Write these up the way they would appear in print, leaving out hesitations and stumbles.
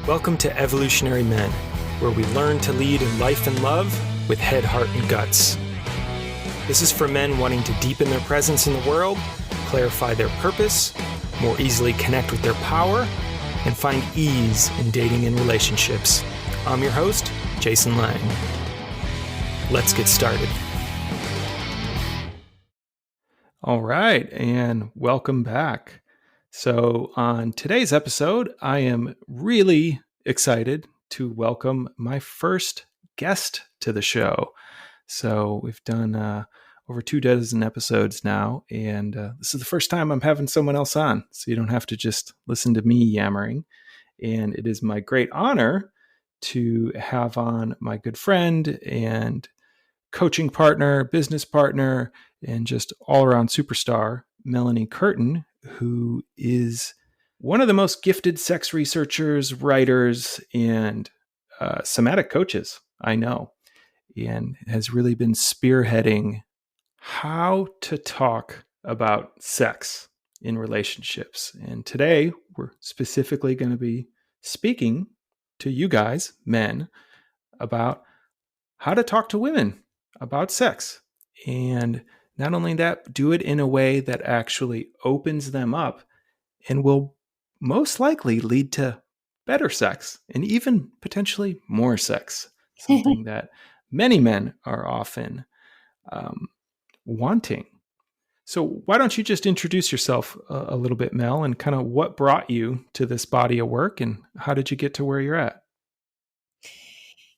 Welcome to Evolutionary Men, where we learn to lead in life and love with head, heart, and guts. This is for men wanting to deepen their presence in the world, clarify their purpose, more easily connect with their power, and find ease in dating and relationships. I'm your host, Jason Lang. Let's get started. All right, and welcome back. So on today's episode, I am really excited to welcome my first guest to the show. So we've done over 24 episodes now, and this is the first time I'm having someone else on, so you don't have to just listen to me yammering. And it is my great honor to have on my good friend and coaching partner, business partner, and just all-around superstar, Melanie Curtin, who is one of the most gifted sex researchers, writers, and somatic coaches I know, and has really been spearheading how to talk about sex in relationships. And today, we're specifically going to be speaking to you guys, men, about how to talk to women about sex. And not only that, do it in a way that actually opens them up and will most likely lead to better sex and even potentially more sex, something that many men are often wanting. So why don't you just introduce yourself a little bit, Mel, and kind of what brought you to this body of work and how did you get to where you're at?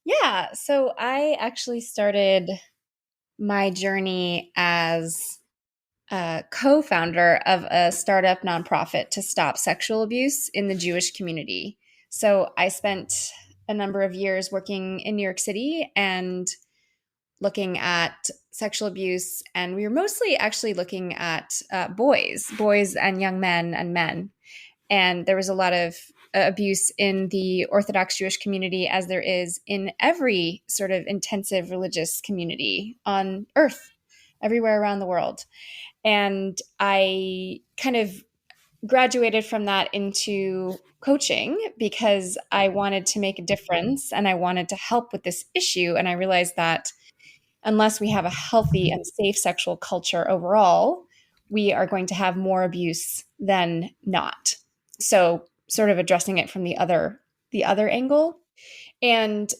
Yeah, so I actually started my journey as a co-founder of a startup nonprofit to stop sexual abuse in the Jewish community. So I spent a number of years working in New York City and looking at sexual abuse, and we were mostly actually looking at boys and young men and men. And there was a lot of abuse in the Orthodox Jewish community, as there is in every sort of intensive religious community on earth, everywhere around the world. And I kind of graduated from that into coaching because I wanted to make a difference and I wanted to help with this issue. And I realized that unless we have a healthy and safe sexual culture overall, we are going to have more abuse than not. So sort of addressing it from the other angle. And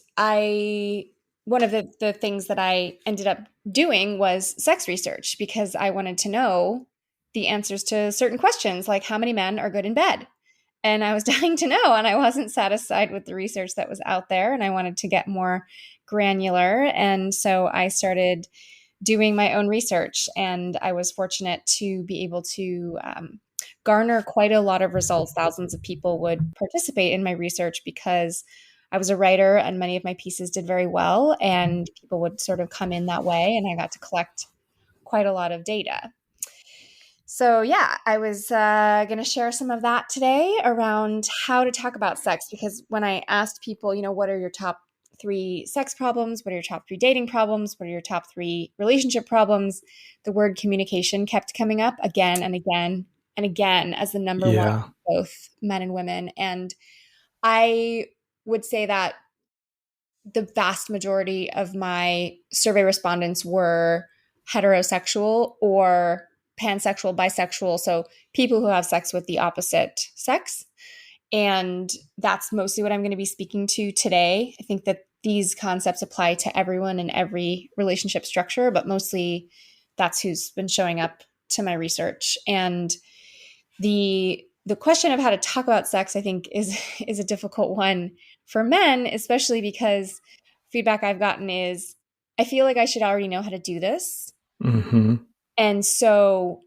one of the things that I ended up doing was sex research because I wanted to know the answers to certain questions, like how many men are good in bed. And I was dying to know, and I wasn't satisfied with the research that was out there, and I wanted to get more granular. And so I started doing my own research, and I was fortunate to be able to garner quite a lot of results. Thousands of people would participate in my research because I was a writer and many of my pieces did very well, and people would sort of come in that way, and I got to collect quite a lot of data. So yeah, I was going to share some of that today around how to talk about sex, because when I asked people, what are your top 3 sex problems? What are your top 3 dating problems? What are your top 3 relationship problems? The word communication kept coming up again and again and again as the number one for both men and women. And I would say that the vast majority of my survey respondents were heterosexual or pansexual, bisexual, so people who have sex with the opposite sex. And that's mostly what I'm going to be speaking to today. I think that these concepts apply to everyone in every relationship structure, but mostly that's who's been showing up to my research. And the question of how to talk about sex, I think, is a difficult one for men, especially because feedback I've gotten is, I feel like I should already know how to do this. Mm-hmm. And so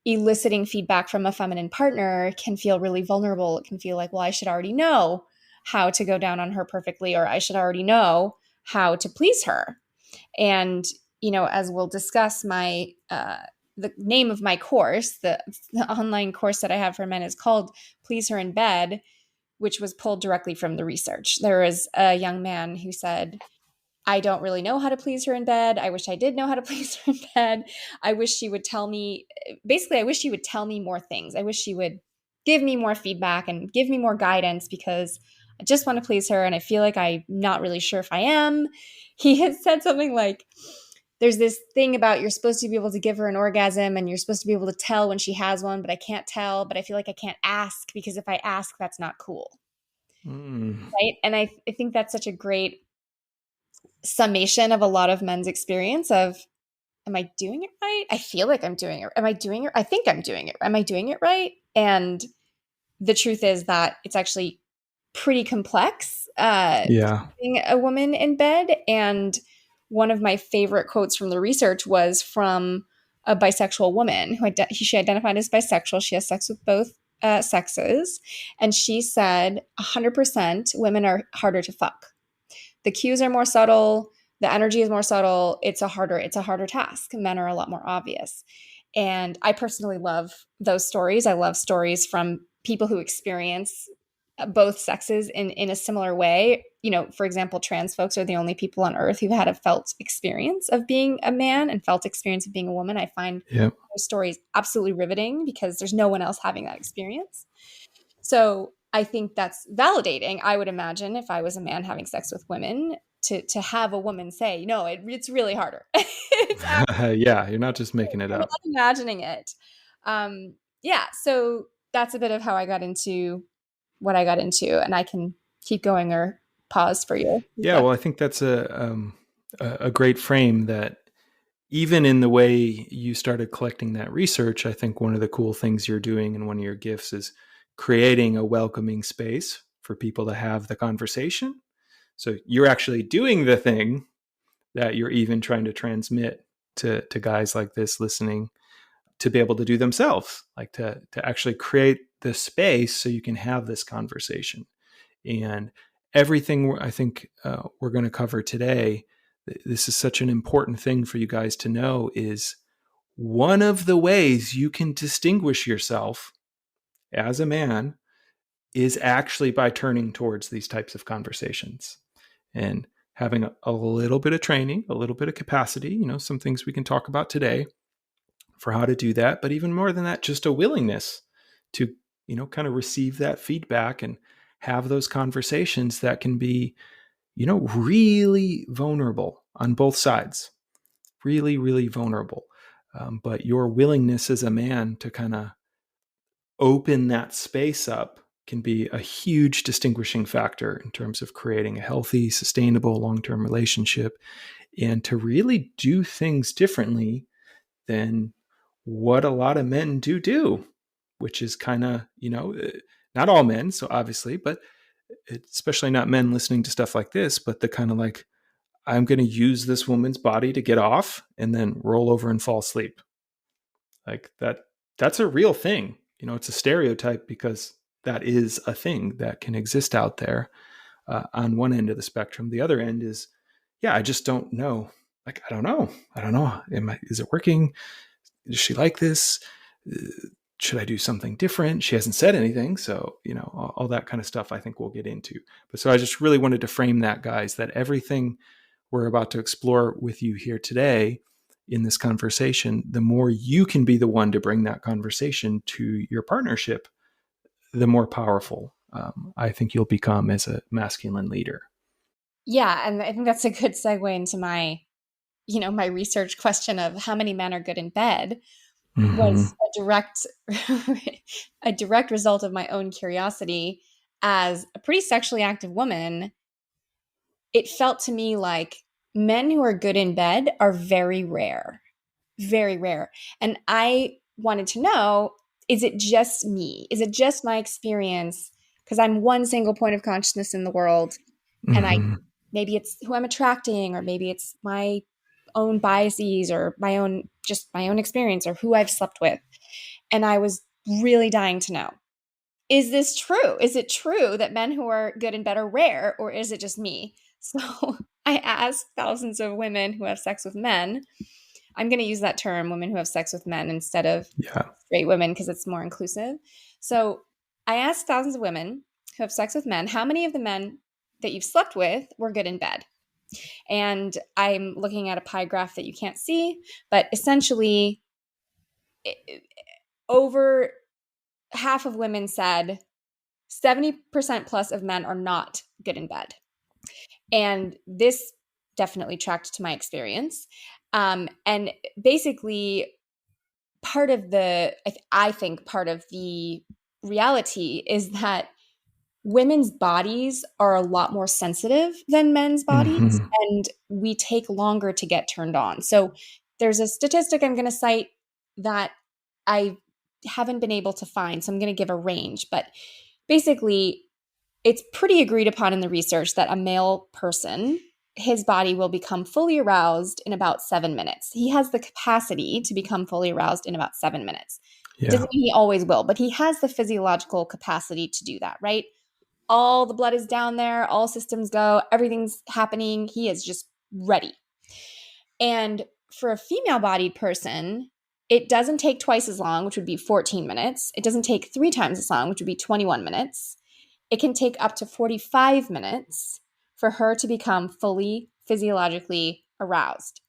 eliciting feedback from a feminine partner can feel really vulnerable. It can feel like, well, I should already know how to go down on her perfectly, or I should already know how to please her. And, as we'll discuss, the name of my course, the online course that I have for men, is called Please Her in Bed, which was pulled directly from the research. There was a young man who said, I don't really know how to please her in bed. I wish I did know how to please her in bed. I wish she would tell me, I wish she would tell me more things. I wish she would give me more feedback and give me more guidance, because I just want to please her. And I feel like I'm not really sure if I am. He has said something like, there's this thing about you're supposed to be able to give her an orgasm and you're supposed to be able to tell when she has one, but I can't tell. But I feel like I can't ask because if I ask, that's not cool. Mm. Right. And I think that's such a great summation of a lot of men's experience of, am I doing it right? I feel like I'm doing it. Am I doing it? I think I'm doing it. Am I doing it right? And the truth is that it's actually pretty complex Yeah. being a woman in bed. And one of my favorite quotes from the research was from a bisexual woman who she identified as bisexual. She has sex with both sexes. And she said 100% women are harder to fuck. The cues are more subtle, the energy is more subtle. It's a harder task. Men are a lot more obvious. And I personally love those stories. I love stories from people who experience both sexes in a similar way. You know, for example, trans folks are the only people on earth who've had a felt experience of being a man and felt experience of being a woman. I find Yep. those stories absolutely riveting because there's no one else having that experience. So I think that's validating. I would imagine if I was a man having sex with women, to have a woman say, no, it's really harder. It's Yeah, you're not just making it I'm not up. imagining it. Yeah, so that's a bit of how I got into what I got into, and I can keep going or pause for you. Yeah, well, I think that's a great frame that even in the way you started collecting that research, I think one of the cool things you're doing and one of your gifts is creating a welcoming space for people to have the conversation. So you're actually doing the thing that you're even trying to transmit to guys like this listening to be able to do themselves, like to actually create the space so you can have this conversation. And everything I think we're going to cover today, this is such an important thing for you guys to know, is one of the ways you can distinguish yourself as a man is actually by turning towards these types of conversations and having a little bit of training, a little bit of capacity, some things we can talk about today for how to do that. But even more than that, just a willingness to, kind of receive that feedback and have those conversations that can be, really vulnerable on both sides, really, really vulnerable. But your willingness as a man to kind of open that space up can be a huge distinguishing factor in terms of creating a healthy, sustainable, long term relationship and to really do things differently than what a lot of men do, which is kind of, not all men, so obviously, but especially not men listening to stuff like this, but the kind of like, I'm going to use this woman's body to get off and then roll over and fall asleep. Like that's a real thing. It's a stereotype because that is a thing that can exist out there on one end of the spectrum. The other end is, yeah, I just don't know. Like, I don't know. Is it working? Does she like this? Should I do something different? She hasn't said anything. So, all that kind of stuff I think we'll get into. But so I just really wanted to frame that, guys, that everything we're about to explore with you here today in this conversation, the more you can be the one to bring that conversation to your partnership, the more powerful I think you'll become as a masculine leader. Yeah, and I think that's a good segue into my research question of how many men are good in bed Mm-hmm. was a direct a direct result of my own curiosity as a pretty sexually active woman. It felt to me like men who are good in bed are very rare, very rare. And I wanted to know, is it just me? Is it just my experience? Because I'm one single point of consciousness in the world. And Mm-hmm. maybe it's who I'm attracting, or maybe it's my own biases or my own experience or who I've slept with. And I was really dying to know, is this true? Is it true that men who are good in bed are rare, or is it just me? So I asked thousands of women who have sex with men. I'm going to use that term, women who have sex with men, instead of Yeah. straight women, because it's more inclusive. So I asked thousands of women who have sex with men, how many of the men that you've slept with were good in bed? And I'm looking at a pie graph that you can't see, but essentially, over half of women said 70% plus of men are not good in bed. And this definitely tracked to my experience. And basically, I think part of the reality is that women's bodies are a lot more sensitive than men's bodies, Hmm. and we take longer to get turned on. So there's a statistic I'm going to cite that I haven't been able to find. So I'm going to give a range, but basically, it's pretty agreed upon in the research that a male person, his body will become fully aroused in about 7 minutes. He has the capacity to become fully aroused in about 7 minutes. It Yeah. doesn't mean he always will, but he has the physiological capacity to do that, right? All the blood is down there, all systems go, everything's happening. He is just ready. And for a female bodied person, it doesn't take twice as long, which would be 14 minutes. It doesn't take three times as long, which would be 21 minutes. It can take up to 45 minutes for her to become fully physiologically aroused.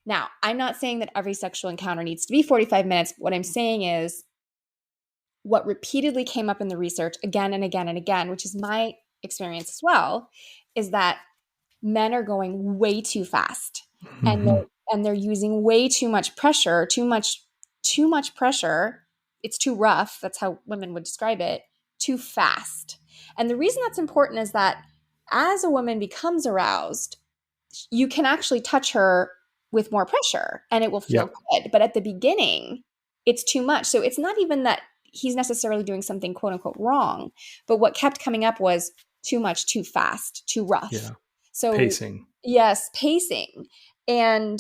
Now, I'm not saying that every sexual encounter needs to be 45 minutes. What I'm saying is what repeatedly came up in the research again and again and again, which is my experience as well, is that men are going way too fast, and Hmm. they're using way too much pressure, too much pressure. It's too rough. That's how women would describe it. Too fast. And the reason that's important is that as a woman becomes aroused, you can actually touch her with more pressure and it will feel Yep. good. But at the beginning, it's too much. So it's not even that he's necessarily doing something quote unquote wrong, but what kept coming up was too much, too fast, too rough. Yeah. So, Pacing. yes, pacing. And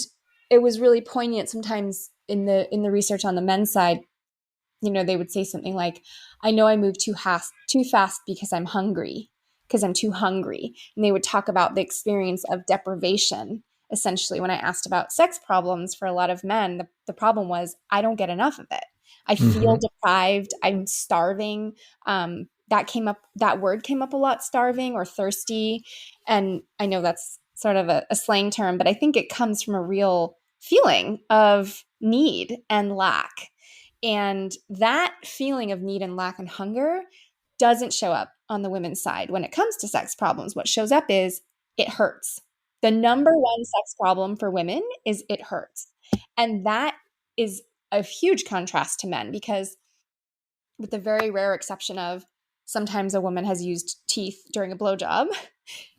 it was really poignant sometimes in the research on the men's side. They would say something like, I know I move too fast because I'm hungry, because I'm too hungry. And they would talk about the experience of deprivation. Essentially, when I asked about sex problems for a lot of men, the problem was I don't get enough of it. I feel Hmm. deprived. I'm starving. That word came up a lot, starving or thirsty. And I know that's sort of a slang term, but I think it comes from a real feeling of need and lack. And that feeling of need and lack and hunger doesn't show up on the women's side when it comes to sex problems. What shows up is it hurts. The number one sex problem for women is it hurts. And that is a huge contrast to men because, with the very rare exception of sometimes a woman has used teeth during a blowjob,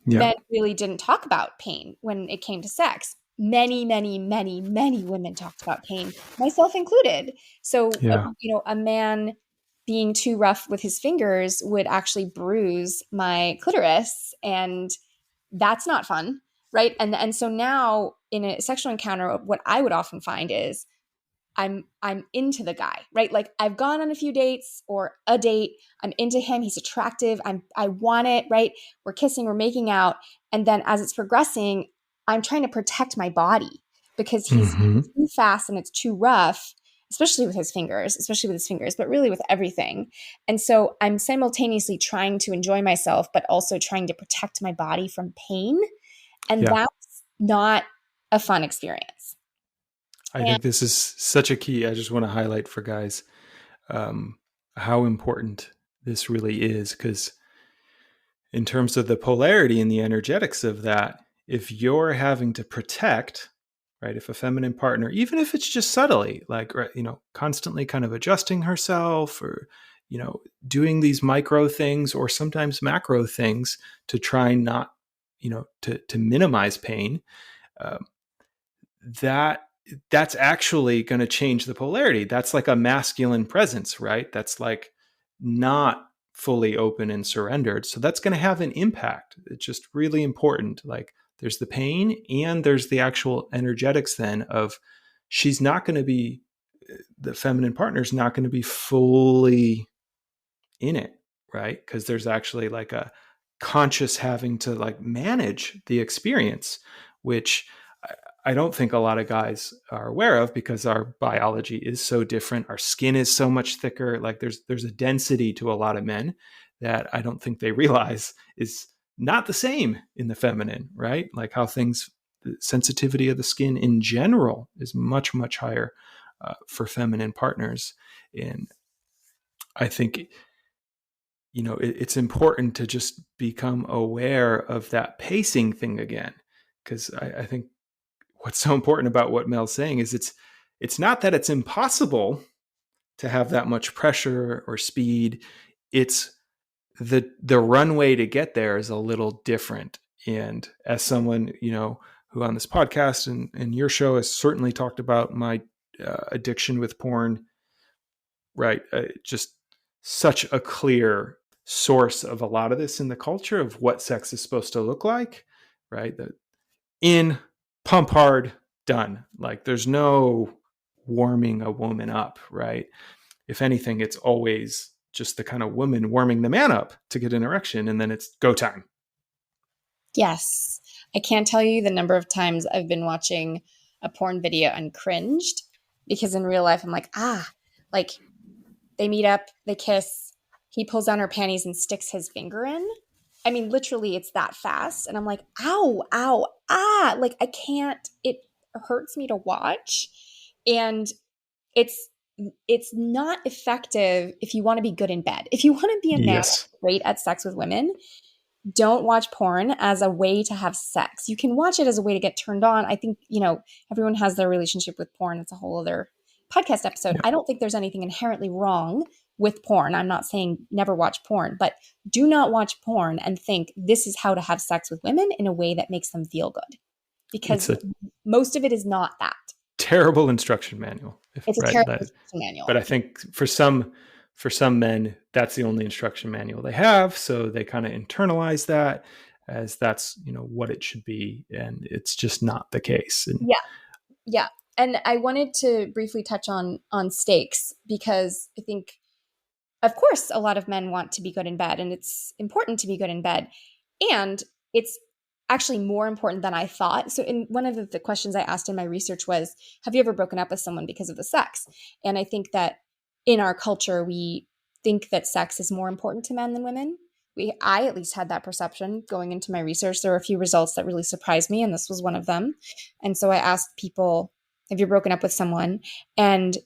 men Yep. really didn't talk about pain when it came to sex. Many, many, many, many women talked about pain, myself included. So, Yeah. a man being too rough with his fingers would actually bruise my clitoris, and that's not fun, right? And so now in a sexual encounter, what I would often find is I'm into the guy, right? Like I've gone on a few dates or a date. I'm into him. He's attractive. I want it, right? We're kissing, we're making out. And then as it's progressing, I'm trying to protect my body because he's Hmm. too fast and it's too rough, especially with his fingers, but really with everything. And so I'm simultaneously trying to enjoy myself, but also trying to protect my body from pain. And Yeah. that's not a fun experience. I And think this is such a key. I just want to highlight for guys um, how important this really is because, in terms of the polarity and the energetics of that, if you're having to protect, right, if a feminine partner, even if it's just subtly, like, right, constantly kind of adjusting herself or, doing these micro things or sometimes macro things to try not, to minimize pain, um, that that's actually going to change the polarity. That's like a masculine presence, right? That's like not fully open and surrendered. So that's going to have an impact. It's just really important. Like there's the pain and there's the actual energetics then of she's not going to be, the feminine partner is not going to be fully in it, right? Because there's actually like a conscious having to like manage the experience, which I don't think a lot of guys are aware of because our biology is so different. Our skin is so much thicker. Like there's a density to a lot of men that I don't think they realize is not the same in the feminine, right? Like how things, the sensitivity of the skin in general is much, much higher for feminine partners. And I think it's important to just become aware of that pacing thing again. Because I think what's so important about what Mel's saying is it's not that it's impossible to have that much pressure or speed. It's the runway to get there is a little different. And as someone, who on this podcast and your show has certainly talked about my addiction with porn, right? Just such a clear source of a lot of this in the culture of what sex is supposed to look like, right? The in, pump hard, done. Like there's no warming a woman up, right? If anything, it's always just the kind of woman warming the man up to get an erection, and then it's go time. Yes. I can't tell you the number of times I've been watching a porn video and cringed because in real life I'm like, like they meet up, they kiss, he pulls down her panties and sticks his finger in. I mean, literally, it's that fast. And I'm like, ow, ow, like I can't, it hurts me to watch. And it's it's not effective if you want to be good in bed. If you want to be a man Yes. that's great at sex with women, don't watch porn as a way to have sex. You can watch it as a way to get turned on. I think, everyone has their relationship with porn. It's a whole other podcast episode. Yeah. I don't think there's anything inherently wrong with porn. I'm not saying never watch porn, but do not watch porn and think this is how to have sex with women in a way that makes them feel good. It's Because a most of it is not that. terrible instruction manual, It's a right? terrible manual. But I think for some men, that's the only instruction manual they have, so they kind of internalize that as that's what it should be, and it's just not the case. And Yeah. Yeah. And I wanted to briefly touch on stakes because I think of course a lot of men want to be good in bed and it's important to be good in bed. And it's actually more important than I thought. So in one of the questions I asked in my research was, have you ever broken up with someone because of the sex? And I think that in our culture we think that sex is more important to men than women. I at least had that perception going into my research. There were a few results that really surprised me, and this was one of them. And so I asked people, have you broken up with someone? And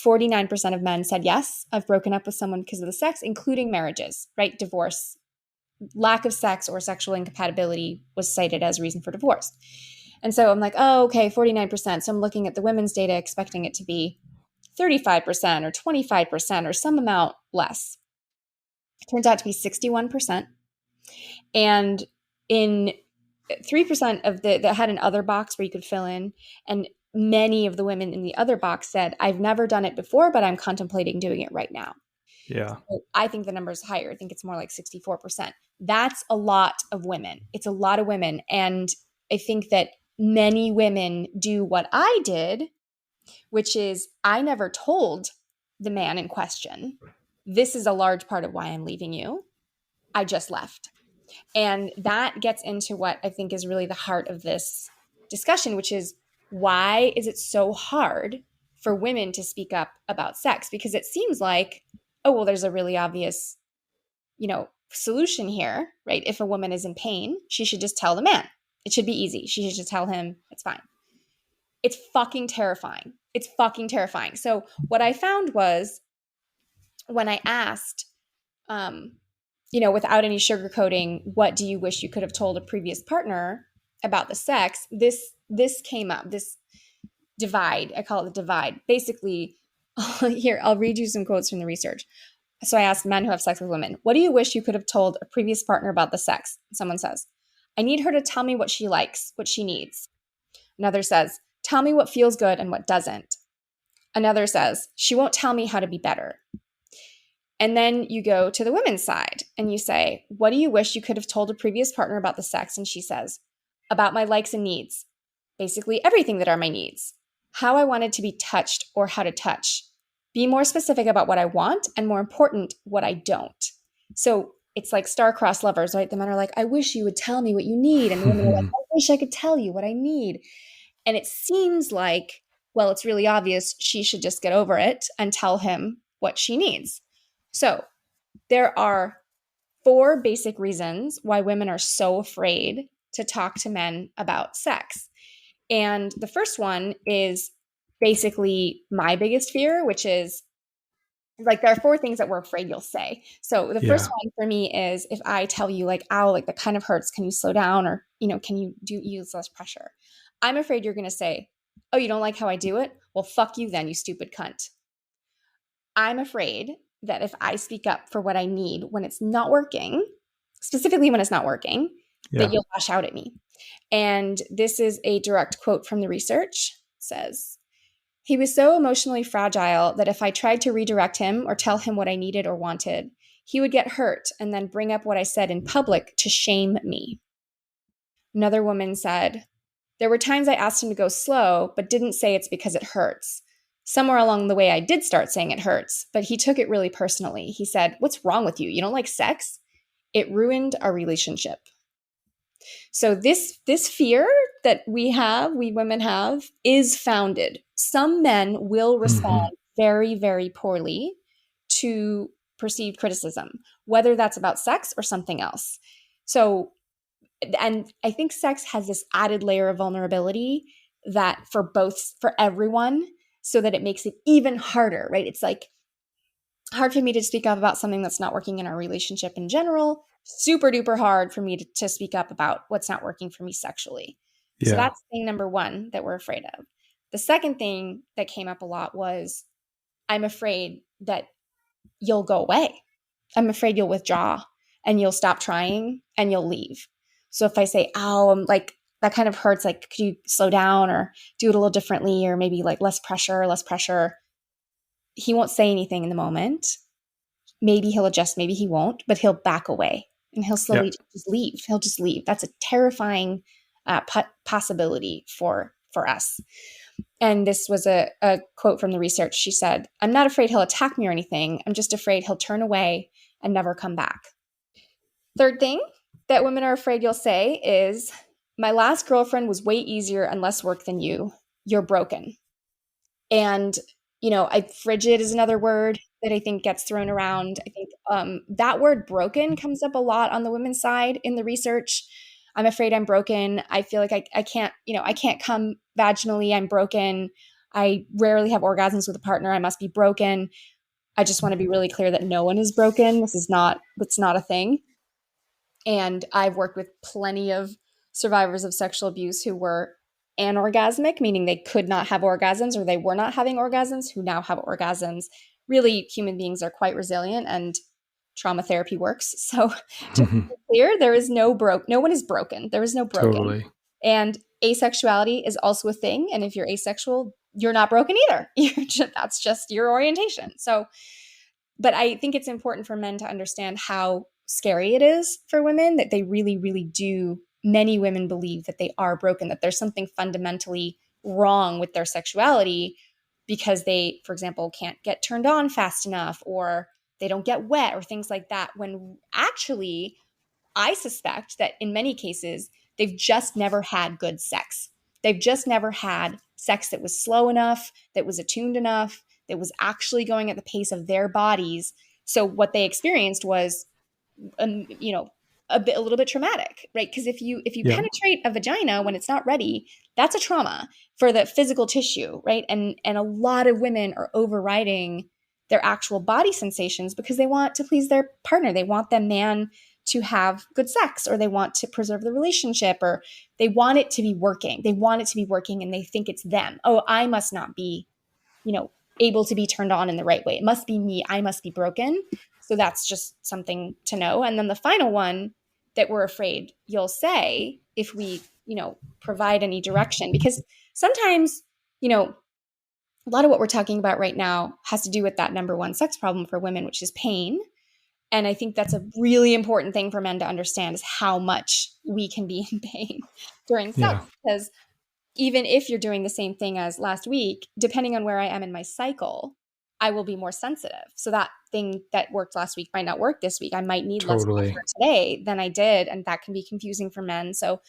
49% of men said, yes, I've broken up with someone because of the sex, including marriages, right? Divorce, lack of sex or sexual incompatibility was cited as a reason for divorce. And so I'm like, oh, okay, 49%. So I'm looking at the women's data, expecting it to be 35% or 25% or some amount less. It turns out to be 61%. And in 3% of that had an other box where you could fill in. And many of the women in the other box said, I've never done it before, but I'm contemplating doing it right now. yeah, So I think the number is higher. I think it's more like 64%. That's a lot of women. It's a lot of women. And I think that many women do what I did, which is I never told the man in question, this is a large part of why I'm leaving you. I just left. And that gets into what I think is really the heart of this discussion, which is why is it so hard for women to speak up about sex? Because it seems like, oh, well, there's a really obvious, solution here, right? If a woman is in pain, she should just tell the man. It should be easy. She should just tell him it's fine. It's fucking terrifying. It's fucking terrifying. So what I found was when I asked, without any sugarcoating, what do you wish you could have told a previous partner about the sex? This came up, this divide. I call it the divide. Basically, here, I'll read you some quotes from the research. So I asked men who have sex with women, what do you wish you could have told a previous partner about the sex? Someone says, I need her to tell me what she likes, what she needs. Another says, tell me what feels good and what doesn't. Another says, she won't tell me how to be better. And then you go to the women's side and you say, what do you wish you could have told a previous partner about the sex? And she says, about my likes and needs, basically everything that are my needs, how I wanted to be touched or how to touch, be more specific about what I want, and more important, what I don't. So it's like star-crossed lovers, right? The men are like, I wish you would tell me what you need. And the women are like, I wish I could tell you what I need. And it seems like, well, it's really obvious she should just get over it and tell him what she needs. So there are 4 basic reasons why women are so afraid to talk to men about sex. And the first one is basically my biggest fear, which is like there are four things that we're afraid you'll say. So the first Yeah. one for me is if I tell you like, ow, like that kind of hurts. Can you slow down? Or, can you use less pressure? I'm afraid you're going to say, oh, you don't like how I do it? Well, fuck you then, you stupid cunt. I'm afraid that if I speak up for what I need when it's not working, specifically when it's not working, that Yeah. you'll lash out at me. And this is a direct quote from the research. It says, he was so emotionally fragile that if I tried to redirect him or tell him what I needed or wanted, he would get hurt and then bring up what I said in public to shame me. Another woman said, there were times I asked him to go slow, but didn't say it's because it hurts. Somewhere along the way, I did start saying it hurts, but he took it really personally. He said, what's wrong with you? You don't like sex? It ruined our relationship. So this fear that we women have, is founded. Some men will Hmm. respond very, very poorly to perceived criticism, whether that's about sex or something else. So, and I think sex has this added layer of vulnerability that for everyone, so that it makes it even harder, right? It's like hard for me to speak up about something that's not working in our relationship in general, super duper hard for me to speak up about what's not working for me sexually. So Yeah. that's thing number one that we're afraid of. The second thing that came up a lot was, I'm afraid that you'll go away. I'm afraid you'll withdraw and you'll stop trying and you'll leave. So if I say, oh, I'm like, that kind of hurts, like, could you slow down or do it a little differently, or maybe like less pressure, less pressure? He won't say anything in the moment. Maybe he'll adjust, maybe he won't, but he'll back away and he'll Yeah. slowly just leave. He'll just leave. That's a terrifying possibility for us. And this was a quote from the research. She said, I'm not afraid he'll attack me or anything. I'm just afraid he'll turn away and never come back. Third thing that women are afraid you'll say is, my last girlfriend was way easier and less work than you. You're broken. And, frigid is another word that I think gets thrown around. I think that word broken comes up a lot on the women's side in the research. I'm afraid I'm broken. I feel like I can't, I can't come vaginally. I'm broken. I rarely have orgasms with a partner. I must be broken. I just want to be really clear that no one is broken. It's not a thing. And I've worked with plenty of survivors of sexual abuse who were anorgasmic, meaning they could not have orgasms or they were not having orgasms, who now have orgasms. Really, human beings are quite resilient and trauma therapy works. So just to be clear, no one is broken. There is no broken. Totally. And asexuality is also a thing. And if you're asexual, you're not broken either. That's just your orientation. So, but I think it's important for men to understand how scary it is for women, that they really, really do. Many women believe that they are broken, that there's something fundamentally wrong with their sexuality because they, for example, can't get turned on fast enough, or they don't get wet, or things like that. When actually, I suspect that in many cases, they've just never had good sex. They've just never had sex that was slow enough, that was attuned enough, that was actually going at the pace of their bodies. So what they experienced was, you know, a little bit traumatic, right? Because if you Yeah. penetrate a vagina when it's not ready, that's a trauma for the physical tissue, right? And a lot of women are overriding their actual body sensations because they want to please their partner. They want the man to have good sex, or they want to preserve the relationship, or they want it to be working. They want it to be working and they think it's them. Oh, I must not be, able to be turned on in the right way. It must be me. I must be broken. So that's just something to know. And then the final one that we're afraid you'll say if we, provide any direction, because sometimes, a lot of what we're talking about right now has to do with that number one sex problem for women, which is pain. And I think that's a really important thing for men to understand, is how much we can be in pain during Yeah. sex. Because even if you're doing the same thing as last week, depending on where I am in my cycle, I will be more sensitive. So that thing that worked last week might not work this week. I might need less Totally. pressure today than I did. And that can be confusing for men. So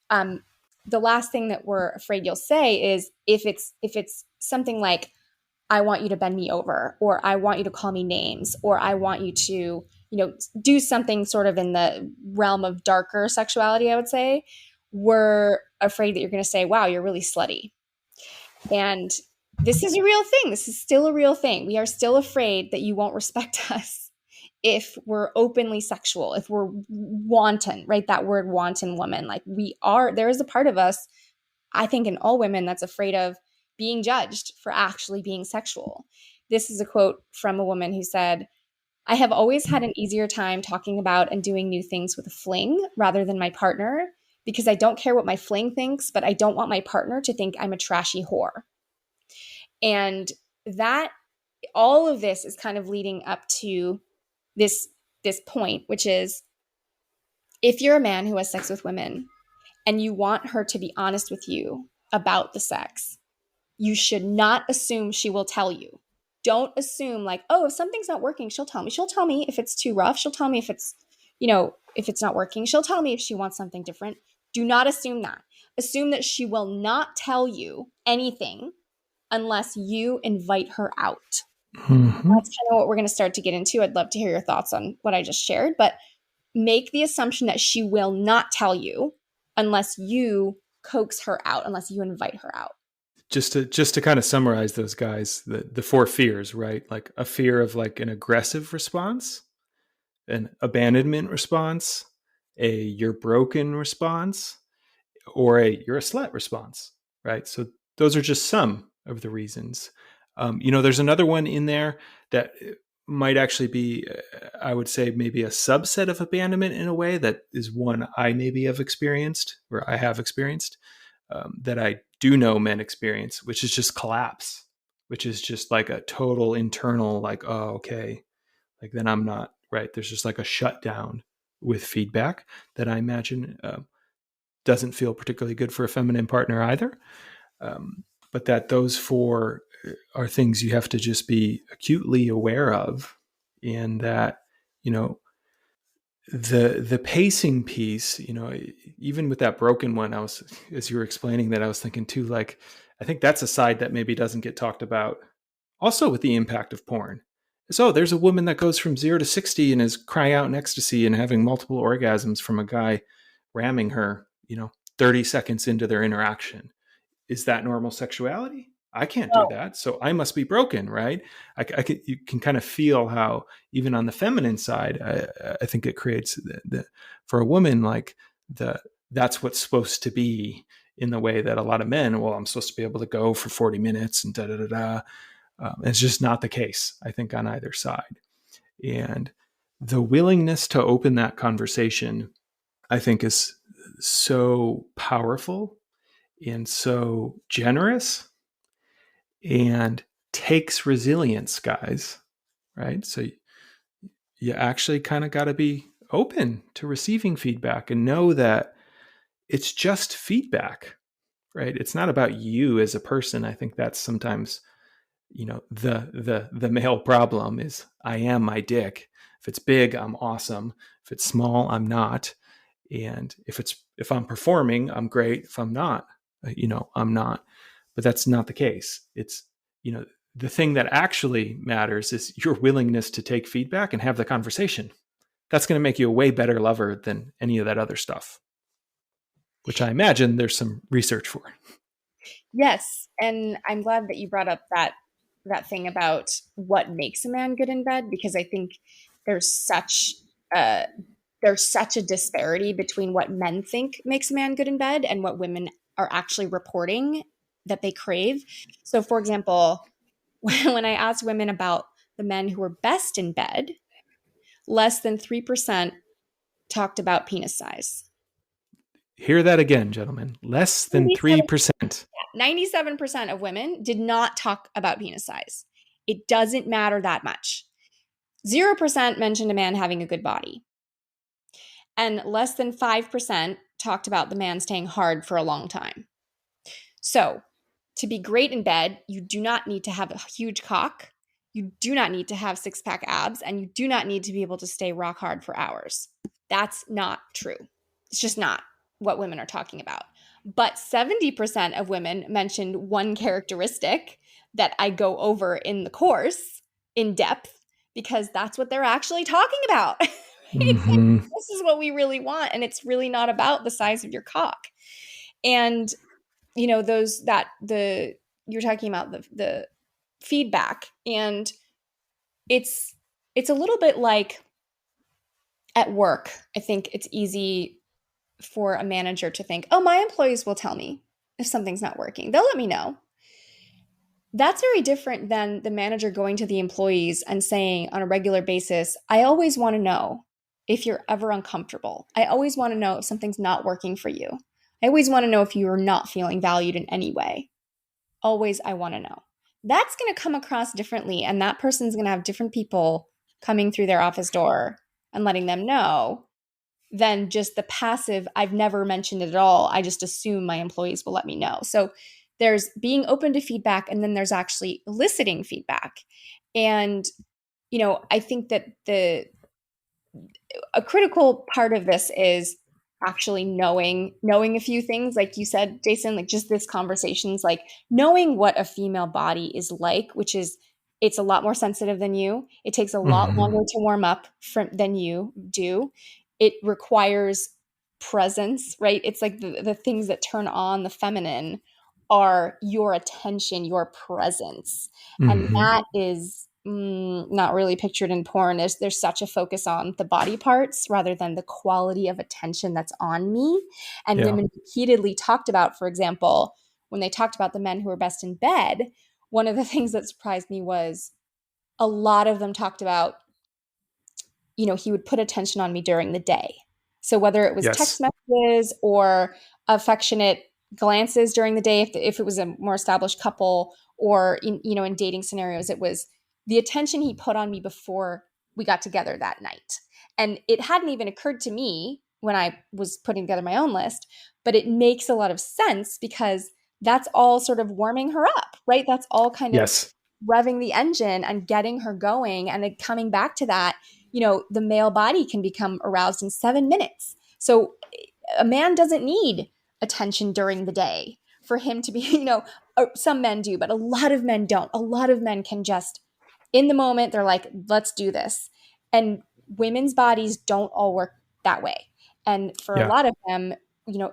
um, the last thing that we're afraid you'll say is, if it's something like, I want you to bend me over, or I want you to call me names, or I want you to, do something sort of in the realm of darker sexuality, I would say, we're afraid that you're going to say, wow, you're really slutty. And this is a real thing. This is still a real thing. We are still afraid that you won't respect us if we're openly sexual, if we're wanton, right? That word wanton woman. Like we are, there is a part of us, I think, in all women that's afraid of being judged for actually being sexual. This is a quote from a woman who said, I have always had an easier time talking about and doing new things with a fling rather than my partner because I don't care what my fling thinks, but I don't want my partner to think I'm a trashy whore. And that all of this is kind of leading up to this point, which is if you're a man who has sex with women and you want her to be honest with you about the sex, you should not assume she will tell you. Don't assume like, oh, if something's not working, she'll tell me. She'll tell me if it's too rough. She'll tell me if it's, if it's not working. She'll tell me if she wants something different. Do not assume that. Assume that she will not tell you anything unless you invite her out. Mm-hmm. That's kind of what we're going to start to get into. I'd love to hear your thoughts on what I just shared, but make the assumption that she will not tell you unless you coax her out, unless you invite her out. Just to kind of summarize those guys, the four fears, right? Like a fear of like an aggressive response, an abandonment response, a you're broken response, or a you're a slut response, right? So those are just some of the reasons. There's another one in there that might actually be, I would say, maybe a subset of abandonment in a way that is one I maybe have experienced or I have experienced, that I do know men experience, which is just collapse, which is just like a total internal, like, oh, okay, like then I'm not right. There's just like a shutdown with feedback that I imagine doesn't feel particularly good for a feminine partner either. But that those four are things you have to just be acutely aware of, and that you know the pacing piece. Even with that broken one, I was, as you were explaining that, I was thinking too, like I think that's a side that maybe doesn't get talked about. Also, with the impact of porn. So there's a woman that goes from 0 to 60 and is crying out in ecstasy and having multiple orgasms from a guy ramming her, 30 seconds into their interaction. Is that normal sexuality? I can't do No. that. So I must be broken, right? You can kind of feel how, even on the feminine side, I think it creates for a woman, like that's what's supposed to be, in the way that a lot of men, well, I'm supposed to be able to go for 40 minutes and da da da da. It's just not the case, I think, on either side. And the willingness to open that conversation, I think, is so powerful and so generous and takes resilience, guys, right? So you actually kind of got to be open to receiving feedback and know that it's just feedback, right? It's not about you as a person. I think that's sometimes, the male problem is, I am my dick. If it's big, I'm awesome. If it's small, I'm not. And if I'm performing, I'm great. If I'm not, I'm not. But that's not the case. It's, the thing that actually matters is your willingness to take feedback and have the conversation. That's going to make you a way better lover than any of that other stuff, which I imagine there's some research for. Yes, and I'm glad that you brought up that thing about what makes a man good in bed because I think there's such a there's such a disparity between what men think makes a man good in bed and what women are actually reporting that they crave. So, for example, when I asked women about the men who were best in bed, less than 3% talked about penis size. Hear that again, gentlemen. Less than 3%. 97% of women did not talk about penis size. It doesn't matter that much. 0% mentioned a man having a good body. And less than 5% talked about the man staying hard for a long time. So, to be great in bed, you do not need to have a huge cock. You do not need to have six-pack abs, and you do not need to be able to stay rock hard for hours. That's not true. It's just not what women are talking about. But 70% of women mentioned one characteristic that I go over in the course in depth because that's what they're actually talking about. It's like, Mm-hmm. this is what we really want. And it's really not about the size of your cock. And you're talking about the feedback, and it's it's a little bit like at work. I think it's easy for a manager to think, oh, my employees will tell me if something's not working. They'll let me know. That's very different than the manager going to the employees and saying on a regular basis, I always want to know if you're ever uncomfortable. I always want to know if something's not working for you. I always want to know if you are not feeling valued in any way. Always, I want to know. That's going to come across differently. And that person's going to have different people coming through their office door and letting them know than just the passive, I've never mentioned it at all. I just assume my employees will let me know. So there's being open to feedback, and then there's actually eliciting feedback. And, I think that a critical part of this is actually knowing a few things, like you said, Jason, like just this conversation's like knowing what a female body is like, which is it's a lot more sensitive than you. It takes a lot Hmm. longer to warm up than you do. It requires presence, right? It's like the things that turn on the feminine are your attention, your presence. And Hmm. that is not really pictured in porn. There's such a focus on the body parts rather than the quality of attention that's on me. And Yeah. women repeatedly talked about, for example, when they talked about the men who were best in bed, one of the things that surprised me was a lot of them talked about, he would put attention on me during the day. So whether it was text Yes. messages or affectionate glances during the day, if it was a more established couple, or in dating scenarios, it was the attention he put on me before we got together that night. And it hadn't even occurred to me when I was putting together my own list, but it makes a lot of sense because that's all sort of warming her up, right? That's all kind of Yes. revving the engine and getting her going, and then coming back to that, the male body can become aroused in 7 minutes. So a man doesn't need attention during the day for him to be, some men do, but a lot of men don't. A lot of men can just, in the moment, they're like, let's do this. And women's bodies don't all work that way. And for a Yeah. lot of them,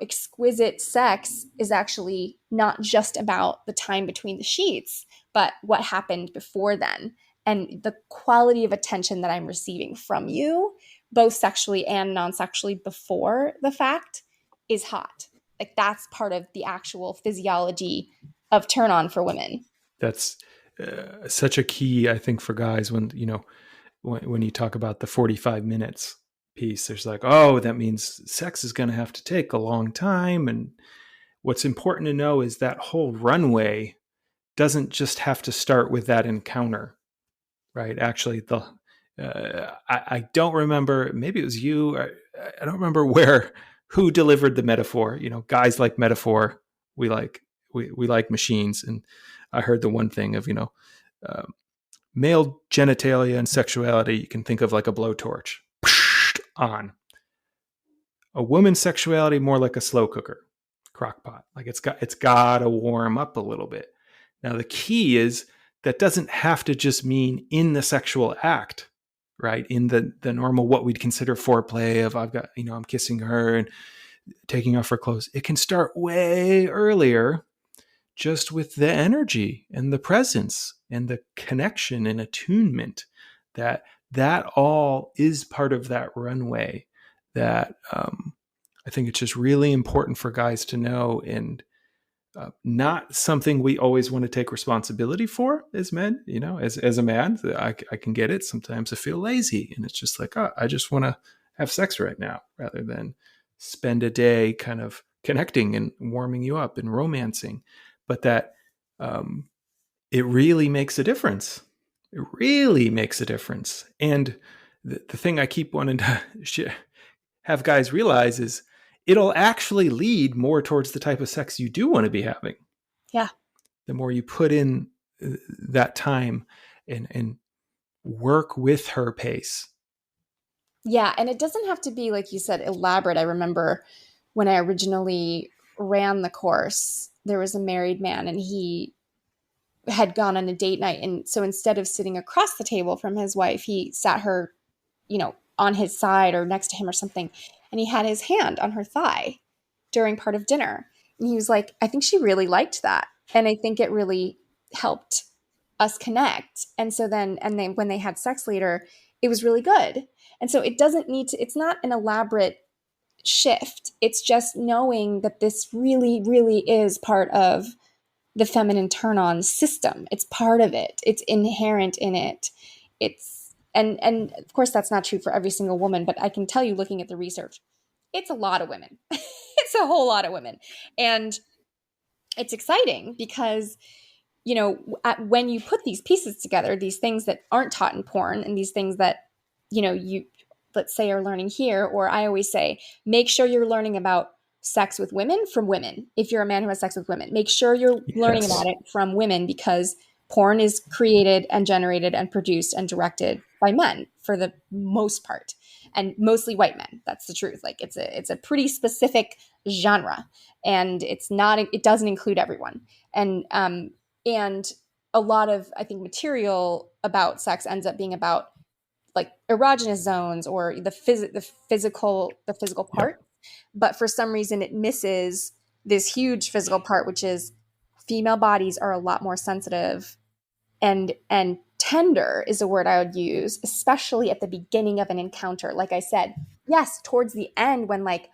exquisite sex is actually not just about the time between the sheets, but what happened before then, and the quality of attention that I'm receiving from you, both sexually and non sexually before the fact, is hot. Like that's part of the actual physiology of turn on for women. That's such a key, I think, for guys when, when you talk about the 45 minutes piece, there's like, oh, that means sex is going to have to take a long time. And what's important to know is that whole runway doesn't just have to start with that encounter, right? Actually, I don't remember, maybe it was you. I don't remember who delivered the metaphor. Guys like metaphor. We like we like machines. And I heard the one thing of uh, male genitalia and sexuality. You can think of like a blowtorch on a woman's sexuality, more like a slow cooker, crock pot. Like it's got to warm up a little bit. Now the key is that doesn't have to just mean in the sexual act, right? In the normal what we'd consider foreplay of I've got I'm kissing her and taking off her clothes. It can start way earlier, just with the energy and the presence and the connection and attunement that all is part of that runway that I think it's just really important for guys to know, and not something we always want to take responsibility for as men. As a man, I can get it. Sometimes I feel lazy, and it's just like, oh, I just want to have sex right now, rather than spend a day kind of connecting and warming you up and romancing. But that um, it really makes a difference. It really makes a difference. And the thing I keep wanting to have guys realize is it'll actually lead more towards the type of sex you do want to be having. Yeah. The more you put in that time and work with her pace. Yeah. And it doesn't have to be, like you said, elaborate. I remember when I originally ran the course, there was a married man and he had gone on a date night. And so instead of sitting across the table from his wife, he sat her, on his side or next to him or something. And he had his hand on her thigh during part of dinner. And he was like, I think she really liked that. And I think it really helped us connect. And so then, and they, when they had sex later, it was really good. And so it doesn't need to, it's not an elaborate shift. It's just knowing that this really, really is part of the feminine turn on system. It's part of it. It's inherent in it. It's and of course that's not true for every single woman, but I can tell you looking at the research, it's a lot of women. It's a whole lot of women. And it's exciting because when you put these pieces together, these things that aren't taught in porn and these things that, you, let's say, are learning here, or I always say, make sure you're learning about sex with women from women. If you're a man who has sex with women, make sure you're learning about Yes. it from women, because porn is created and generated and produced and directed by men for the most part, and mostly white men. That's the truth. Like it's a pretty specific genre, and it doesn't include everyone. And a lot of, I think, material about sex ends up being about like erogenous zones or the physical Yep. part, but for some reason it misses this huge physical part, which is female bodies are a lot more sensitive and tender is a word I would use, especially at the beginning of an encounter. Like I said, yes, towards the end when, like,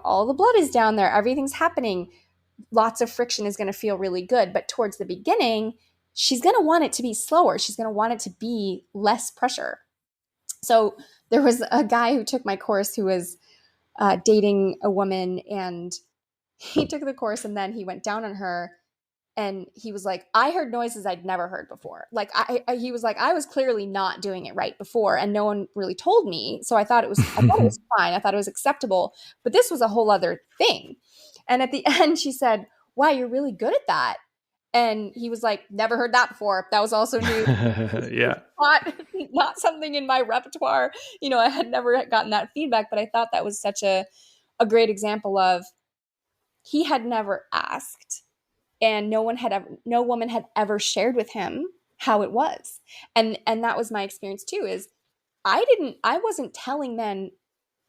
all the blood is down there, everything's happening, lots of friction is going to feel really good. But towards the beginning, she's going to want it to be slower. She's going to want it to be less pressure. So there was a guy who took my course who was dating a woman, and he took the course and then he went down on her, and he was like, I heard noises I'd never heard before. Like he was like, I was clearly not doing it right before, and no one really told me. So I thought it was fine. I thought it was acceptable, but this was a whole other thing. And at the end, she said, "Wow, you're really good at that." And he was like, "Never heard that before. That was also new." Yeah. Not something in my repertoire. I had never gotten that feedback, but I thought that was such a great example of, he had never asked, and no woman had ever shared with him how it was. And that was my experience too, is I wasn't telling men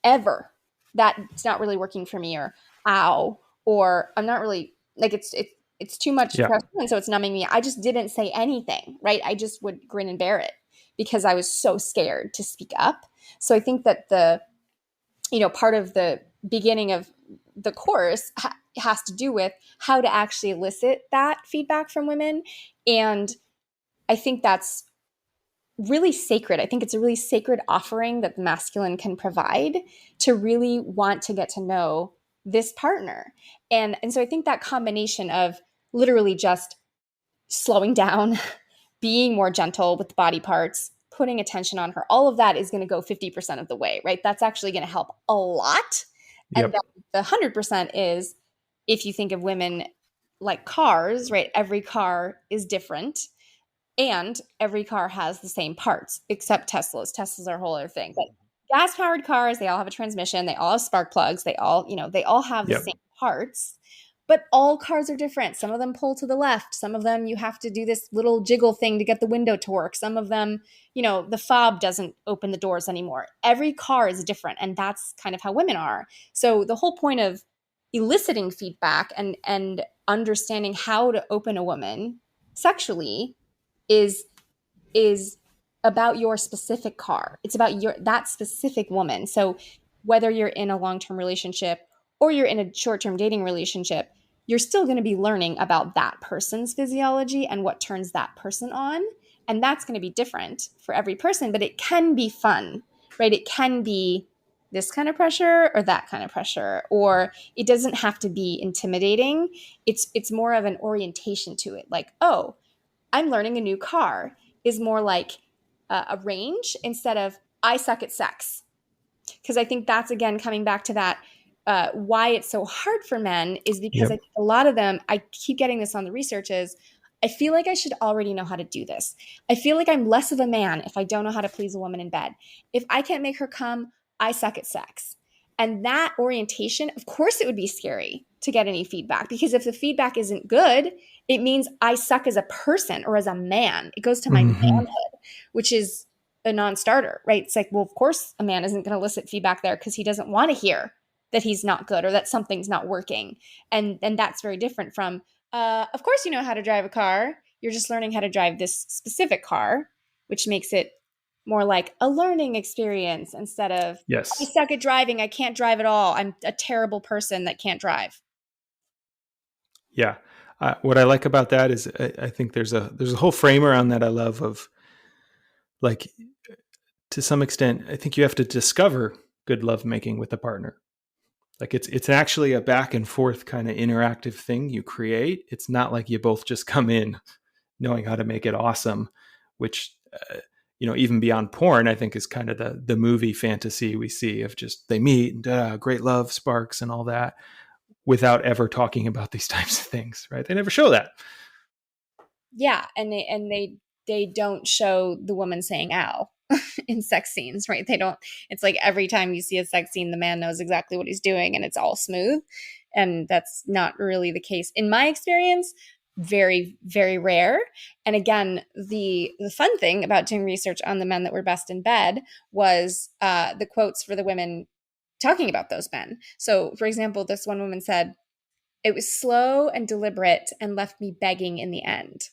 ever that it's not really working for me, or ow, or I'm not really, like, it's too much Yeah. pressure and so it's numbing me. I just didn't say anything, right? I just would grin and bear it because I was so scared to speak up. So I think that the part of the beginning of the course has to do with how to actually elicit that feedback from women. And I think that's really sacred. I think it's a really sacred offering that the masculine can provide, to really want to get to know this partner. And so I think that combination of literally just slowing down, being more gentle with the body parts, putting attention on her, all of that is going to go 50% of the way, right? That's actually going to help a lot. And Yep. then the 100% is, if you think of women like cars, right? Every car is different, and every car has the same parts except Teslas. Teslas are a whole other thing. But gas powered cars, they all have a transmission, they all have spark plugs, they all have the Yep. same parts. But all cars are different. Some of them pull to the left. Some of them you have to do this little jiggle thing to get the window to work. Some of them, the fob doesn't open the doors anymore. Every car is different. And that's kind of how women are. So the whole point of eliciting feedback and understanding how to open a woman sexually is is about your specific car. It's about that specific woman. So whether you're in a long-term relationship or you're in a short-term dating relationship, you're still going to be learning about that person's physiology and what turns that person on. And that's going to be different for every person, but it can be fun, right? It can be this kind of pressure or that kind of pressure, or it doesn't have to be intimidating. It's more of an orientation to it. Like, oh, I'm learning a new car, is more like a range instead of I suck at sex. Because I think that's, again, coming back to that, why it's so hard for men is because I Yep. think a lot of them, I keep getting this on the research, is I feel like I should already know how to do this. I feel like I'm less of a man if I don't know how to please a woman in bed. If I can't make her come, I suck at sex. And that orientation, of course, it would be scary to get any feedback, because if the feedback isn't good, it means I suck as a person or as a man. It goes to my Hmm. manhood, which is a non-starter, right? It's like, well, of course a man isn't going to elicit feedback there because he doesn't want to hear that he's not good or that something's not working. And that's very different from, Of course, you know how to drive a car. You're just learning how to drive this specific car, which makes it more like a learning experience instead of, I Yes. suck at driving. I can't drive at all. I'm a terrible person that can't drive. Yeah. What I like about that is I think there's a whole frame around that I love of like to some extent I think you have to discover good lovemaking with a partner. Like it's actually a back and forth kind of interactive thing you create. It's not like you both just come in knowing how to make it awesome, which even beyond porn, I think is kind of the movie fantasy we see of just they meet and great love sparks and all that without ever talking about these types of things, right? They never show that. Yeah, and they don't show the woman saying "ow" in sex scenes, right? They don't. It's like every time you see a sex scene, the man knows exactly what he's doing, and it's all smooth. And that's not really the case in my experience. Very, very rare. And again, the fun thing about doing research on the men that were best in bed was the quotes for the women talking about those men. So, for example, this one woman said, "It was slow and deliberate and left me begging in the end."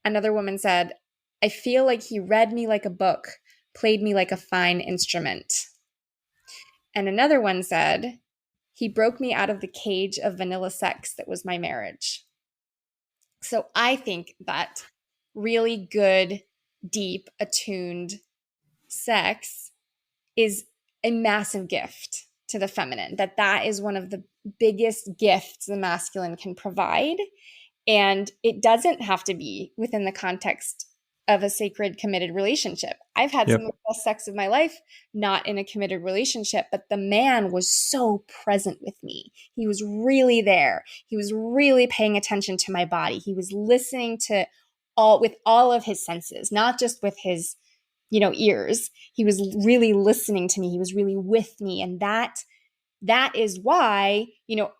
Another woman said, "I feel like he read me like a book, played me like a fine instrument." And another one said, "He broke me out of the cage of vanilla sex that was my marriage." So I think that really good, deep, attuned sex is a massive gift to the feminine, that is one of the biggest gifts the masculine can provide. And it doesn't have to be within the context of a sacred, committed relationship. I've had some of Yep. the best sex of my life, not in a committed relationship, but the man was so present with me. He was really there. He was really paying attention to my body. He was listening to all of his senses, not just with his, ears. He was really listening to me. He was really with me. And that is why,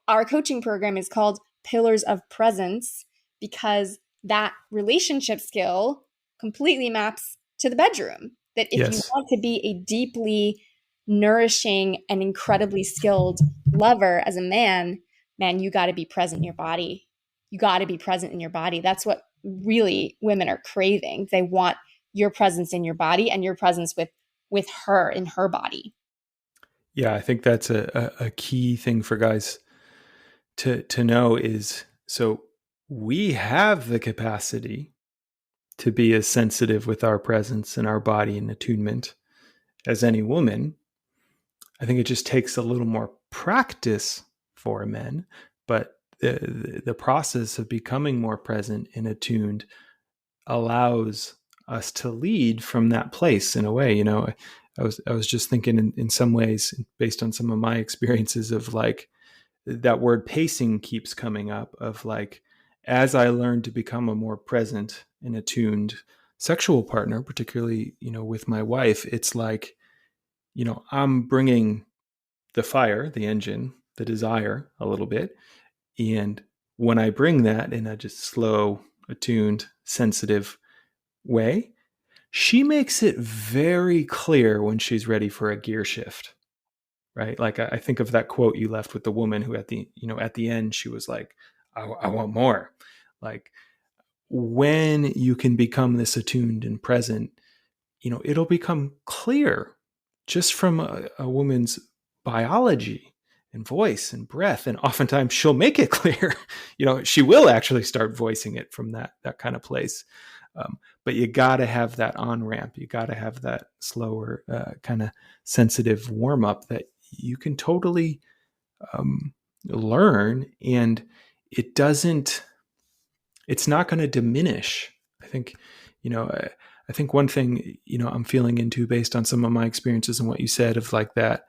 our coaching program is called Pillars of Presence, because that relationship skill completely maps to the bedroom. That if you Yes. want to be a deeply nourishing and incredibly skilled lover as a man, you got to be present in your body. You got to be present in your body. That's what really women are craving. They want your presence in your body and your presence with her in her body. Yeah, I think that's a key thing for guys to know is so we have the capacity to be as sensitive with our presence and our body and attunement as any woman. I think it just takes a little more practice for men, but the process of becoming more present and attuned allows us to lead from that place in a way. I was just thinking in some ways, based on some of my experiences of like that word pacing keeps coming up of like, as I learned to become a more present and attuned sexual partner, particularly, with my wife, it's like, I'm bringing the fire, the engine, the desire a little bit. And when I bring that in a just slow, attuned, sensitive way, she makes it very clear when she's ready for a gear shift, right? Like I think of that quote you left with the woman who at the end, she was like, I want more. Like when you can become this attuned and present, it'll become clear just from a woman's biology and voice and breath. And oftentimes she'll make it clear, she will actually start voicing it from that kind of place. But you got to have that on ramp. You got to have that slower, kind of sensitive warm up that you can totally learn. And it doesn't, it's not going to diminish. I think, I think one thing, I'm feeling into based on some of my experiences and what you said of like that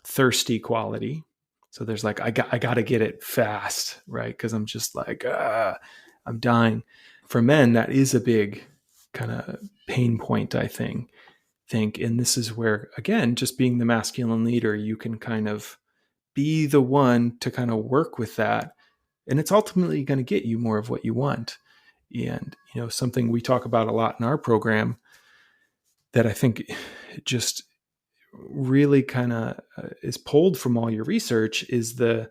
thirsty quality. So there's like, I got to get it fast, right? Cause I'm just like, I'm dying. For men, that is a big kind of pain point, I think. And this is where, again, just being the masculine leader, you can kind of be the one to kind of work with that. And it's ultimately going to get you more of what you want. And, something we talk about a lot in our program that I think just really kind of is pulled from all your research is the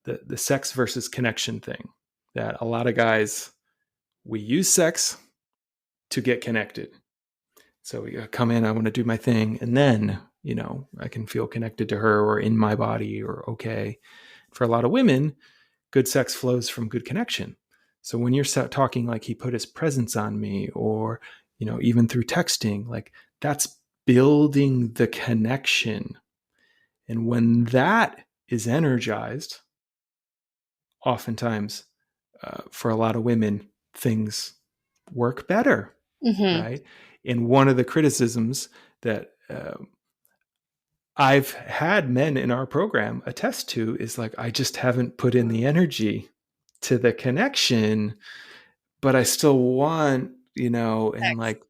the sex versus connection thing, that a lot of guys, we use sex to get connected. So we come in, I want to do my thing, and then, I can feel connected to her or in my body or okay. For a lot of women, good sex flows from good connection. So when you're talking like he put his presence on me, or, even through texting, like that's building the connection. And when that is energized, oftentimes for a lot of women, things work better, Mm-hmm. right? And one of the criticisms that I've had men in our program attest to is like, I just haven't put in the energy to the connection, but I still want, and Sex. like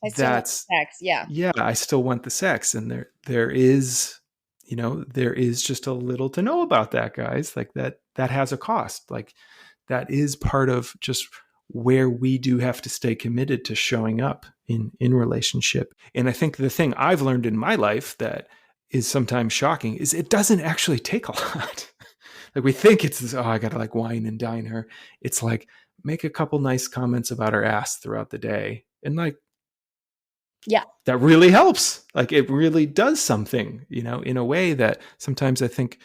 I still want that's, sex. Yeah. yeah, I still want the sex. And there is, there is just a little to know about that, guys. Like that has a cost. Like that is part of just where we do have to stay committed to showing up in relationship. And I think the thing I've learned in my life that is sometimes shocking is it doesn't actually take a lot. Like we think it's this, oh, I gotta like wine and dine her. It's like make a couple nice comments about her ass throughout the day, and like Yeah. that really helps. Like it really does something, in a way that sometimes I think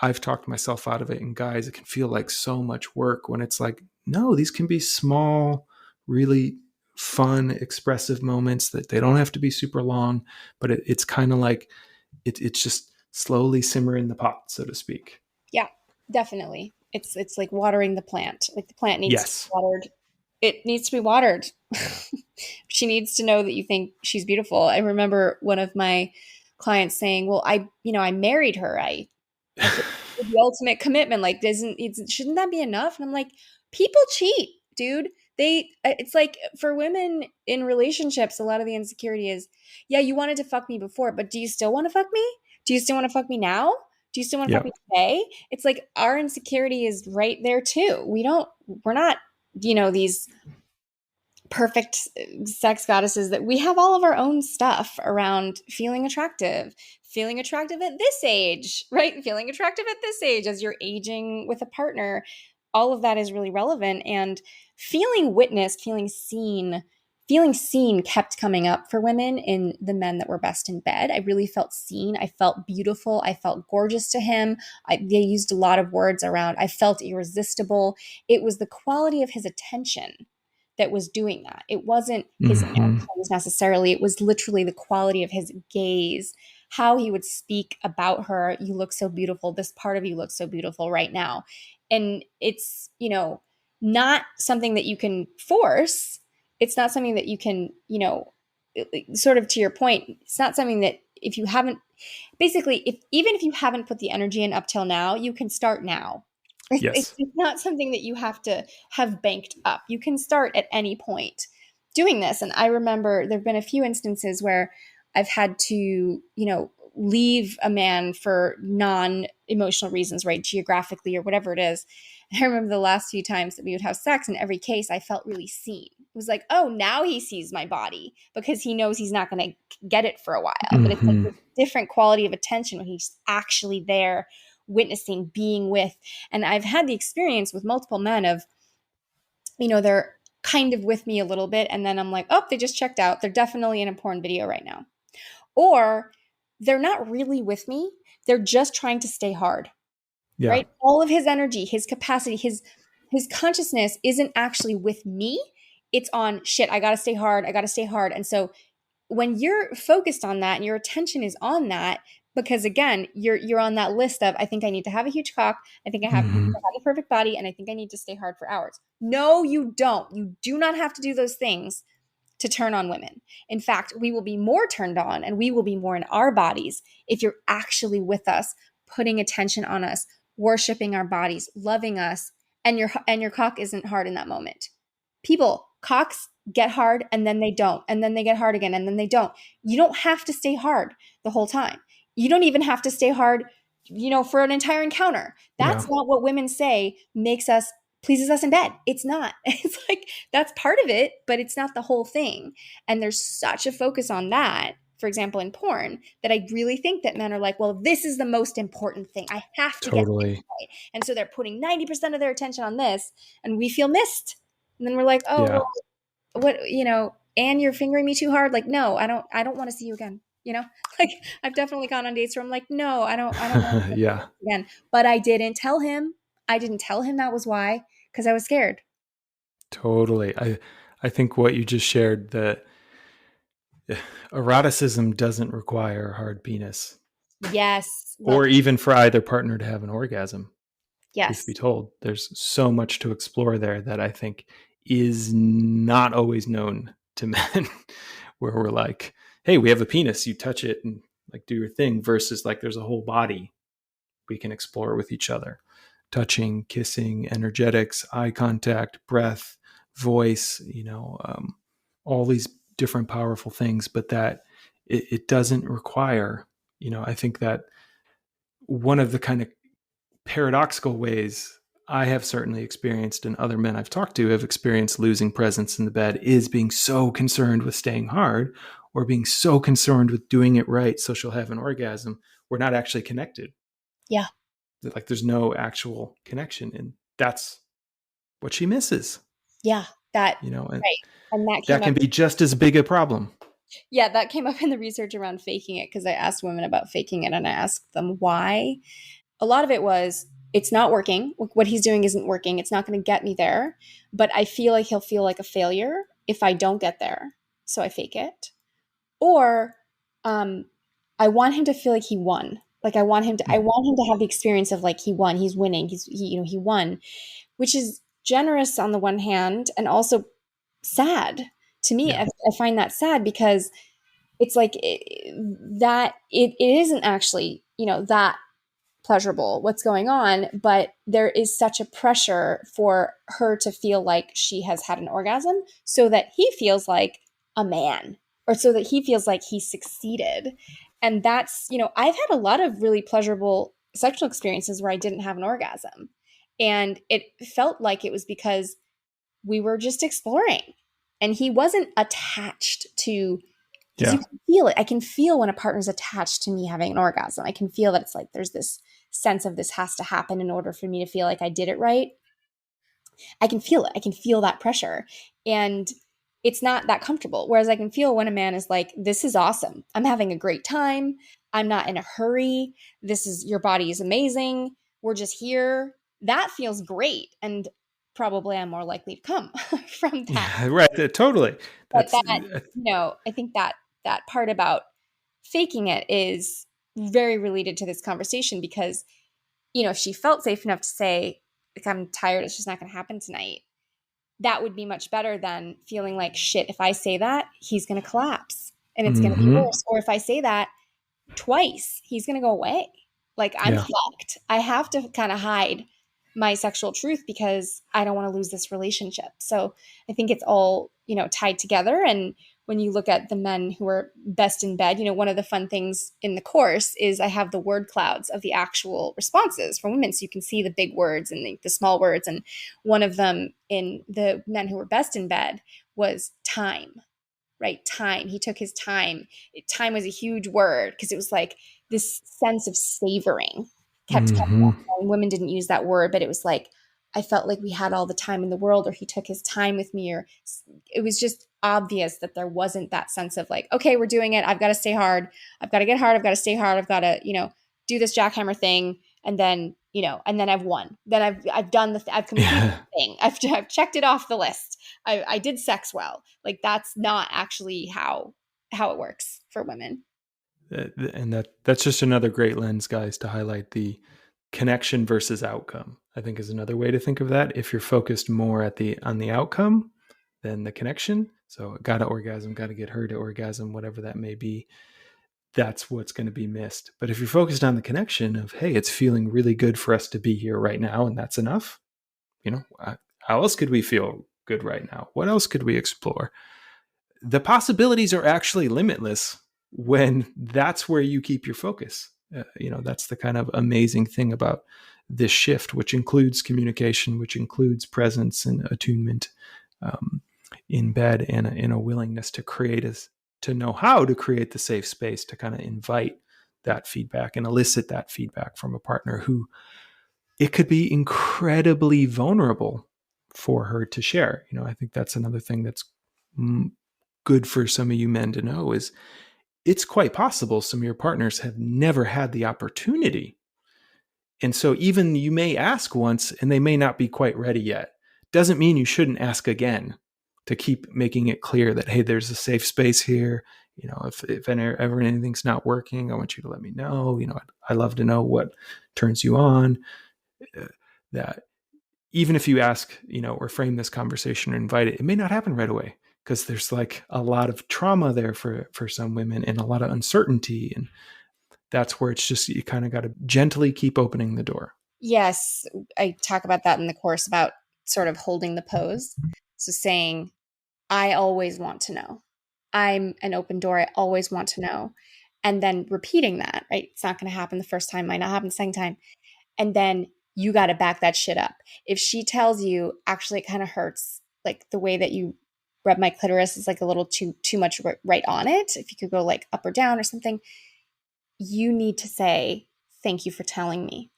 I've talked myself out of it. And guys, it can feel like so much work when it's like, no, these can be small, really fun, expressive moments that they don't have to be super long, but it's kind of like it's just slowly simmering the pot, so to speak. Yeah, definitely. It's like watering the plant. Like the plant needs to be Yes. watered. It needs to be watered. She needs to know that you think she's beautiful. I remember one of my clients saying, "Well, I married her. I feel like the ultimate commitment. Like, shouldn't that be enough?" And I'm like, people cheat, dude. It's like for women in relationships, a lot of the insecurity is, yeah, you wanted to fuck me before, but do you still want to fuck me? Do you still want to fuck me now? Do you still want to fuck me Yep. today? It's like our insecurity is right there too. We're not, these perfect sex goddesses, that we have all of our own stuff around feeling attractive at this age, right? Feeling attractive at this age as you're aging with a partner. All of that is really relevant. And feeling witnessed, feeling seen kept coming up for women in the men that were best in bed. I really felt seen. I felt beautiful. I felt gorgeous to him. They used a lot of words around, I felt irresistible. It was the quality of his attention that was doing that. It wasn't his Mm-hmm. actions necessarily. It was literally the quality of his gaze, how he would speak about her. You look so beautiful. This part of you looks so beautiful right now. And it's, not something that you can force. It's not something that you can, sort of to your point, it's not something that if you haven't, basically, if even if you haven't put the energy in up till now, you can start now. It's Yes. not something that you have to have banked up. You can start at any point doing this. And I remember there have been a few instances where I've had to, leave a man for non emotional reasons, right? Geographically or whatever it is. And I remember the last few times that we would have sex, in every case, I felt really seen. It was like, oh, now he sees my body because he knows he's not going to get it for a while. But it's like Mm-hmm. this different quality of attention when he's actually there, witnessing, being with. And I've had the experience with multiple men of, they're kind of with me a little bit. And then I'm like, oh, they just checked out. They're definitely in a porn video right now. Or they're not really with me. They're just trying to stay hard, Yeah. right? All of his energy, his capacity, his consciousness isn't actually with me. It's on shit. I got to stay hard. I got to stay hard. And so when you're focused on that and your attention is on that, because again, you're on that list of, I think I need to have a huge cock, I think I Mm-hmm. have a perfect body, and I think I need to stay hard for hours. No, you don't. You do not have to do those things to turn on women. In fact, we will be more turned on and we will be more in our bodies if you're actually with us, putting attention on us, worshiping our bodies, loving us, and your cock isn't hard in that moment. People, cocks get hard and then they don't, and then they get hard again and then they don't. You don't have to stay hard the whole time. You don't even have to stay hard, for an entire encounter. Yeah. That's not what women say pleases us in bed. It's not. It's like that's part of it, but it's not the whole thing. And there's such a focus on that. for example, in porn, that I really think that men are like, well, this is the most important thing. I have to get this Totally. right. And so they're putting 90% of their attention on this, and we feel missed. And then we're like, oh, Yeah. well, what, and you're fingering me too hard. Like, no, I don't want to see you again. Like I've definitely gone on dates where I'm like, no, I don't want to see Yeah. you again. But I didn't tell him. I didn't tell him that was why, because I was scared. Totally. I think what you just shared, that eroticism doesn't require a hard penis, Yes. Love or that. even for either partner to have an orgasm. Truth be Yes. told, there's so much to explore there that I think is not always known to men, where we're like, hey, we have a penis, you touch it and like do your thing, versus like there's a whole body we can explore with each other. Touching, kissing, energetics, eye contact, breath, voice, all these different powerful things, but that it doesn't require, I think that one of the kind of paradoxical ways I have certainly experienced, and other men I've talked to have experienced losing presence in the bed, is being so concerned with staying hard, or being so concerned with doing it right so she'll have an orgasm. We're not actually connected. Yeah. Like there's no actual connection. And that's what she misses, Yeah. That, and right. And that that came can up. be just as big a problem. Yeah, that came up in the research around faking it, because I asked women about faking it and I asked them why. A lot of it was, it's not working. What he's doing isn't working. It's not going to get me there. But I feel like he'll feel like a failure if I don't get there. So I fake it. Or um, I want him to feel like he won. Like I want him to have the experience of like he won, he's winning, he won, which is generous on the one hand and also sad to me. Yeah. I find that sad because it's like that it isn't actually that pleasurable what's going on, but there is such a pressure for her to feel like she has had an orgasm so that he feels like a man, or so that he feels like he succeeded. And that's, I've had a lot of really pleasurable sexual experiences where I didn't have an orgasm. And it felt like it was because we were just exploring and he wasn't attached to, because you Yeah. can feel it. I can feel when a partner's attached to me having an orgasm. I can feel that it's like there's this sense of this has to happen in order for me to feel like I did it right. I can feel it. I can feel that pressure. And it's not that comfortable. Whereas I can feel when a man is like, this is awesome. I'm having a great time. I'm not in a hurry. Your body is amazing. We're just here. That feels great. And probably I'm more likely to come from that. Yeah. Right. Totally. But That's that, I think that part about faking it is very related to this conversation because, if she felt safe enough to say, like, I'm tired, it's just not going to happen tonight, that would be much better than feeling like, shit, if I say that, he's going to collapse and it's going to be mm-hmm. worse. Or if I say that twice, he's going to go away. Like, I'm Yeah. fucked. I have to kind of hide my sexual truth because I don't want to lose this relationship. So I think it's all, tied together. And when you look at the men who are best in bed, one of the fun things in the course is I have the word clouds of the actual responses from women. So you can see the big words and the small words. And one of them in the men who were best in bed was time, right? Time. He took his time. Time was a huge word because it was like this sense of savoring kept coming Mm-hmm. up. And women didn't use that word, but it was like, I felt like we had all the time in the world, or he took his time with me, or it was just obvious that there wasn't that sense of like, okay, we're doing it. I've got to stay hard. I've got to get hard. I've got to stay hard. I've got to, do this jackhammer thing. And then, and then I've won. Then I've done I've completed Yeah. the thing. I've checked it off the list. I did sex well. Like that's not actually how it works for women. And that's just another great lens, guys, to highlight the connection versus outcome. I think is another way to think of that. If you're focused more on the outcome than the connection, so got to orgasm, got to get her to orgasm, whatever that may be, that's what's going to be missed. But if you're focused on the connection of, hey, it's feeling really good for us to be here right now, and that's enough, how else could we feel good right now? What else could we explore? The possibilities are actually limitless when that's where you keep your focus. That's the kind of amazing thing about this shift, which includes communication, which includes presence and attunement in bed, and in a willingness to create to know how to create the safe space to kind of invite that feedback and elicit that feedback from a partner who it could be incredibly vulnerable for her to share. I think that's another thing that's good for some of you men to know is it's quite possible some of your partners have never had the opportunity. And so even you may ask once and they may not be quite ready yet. Doesn't mean you shouldn't ask again to keep making it clear that, hey, there's a safe space here. If ever anything's not working, I want you to let me know. I love to know what turns you on. That even if you ask, or frame this conversation or invite it, it may not happen right away because there's like a lot of trauma there for some women and a lot of uncertainty. And that's where it's just, you kind of got to gently keep opening the door. Yes, I talk about that in the course about sort of holding the pose. So saying, I always want to know. I'm an open door. I always want to know. And then repeating that, right? It's not going to happen the first time, might not happen the second time. And then you got to back that shit up. If she tells you, actually, it kind of hurts, like the way that you rub my clitoris is like a little too much right on it. If you could go like up or down or something, you need to say, thank you for telling me.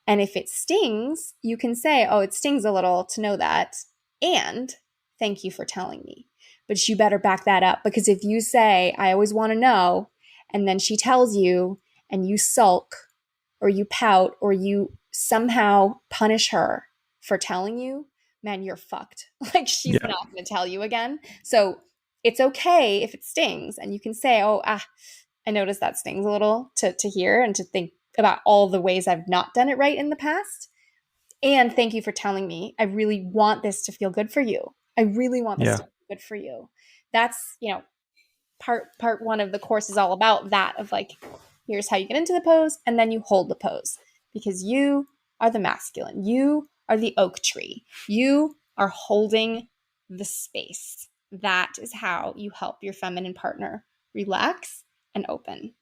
And if it stings, you can say, oh, it stings a little to know that. And thank you for telling me. But you better back that up, because if you say, I always want to know, and then she tells you and you sulk or you pout or you somehow punish her for telling you, man, you're fucked. Like she's Yeah. not going to tell you again. So it's okay if it stings, and you can say, oh, I noticed that stings a little to hear and to think about all the ways I've not done it right in the past. And thank you for telling me. I really want this to feel good for you. I really want this Yeah. to feel good for you. That's, part one of the course is all about that, of like, here's how you get into the pose, and then you hold the pose, because you are the masculine. You are the oak tree. You are holding the space. That is how you help your feminine partner relax and open.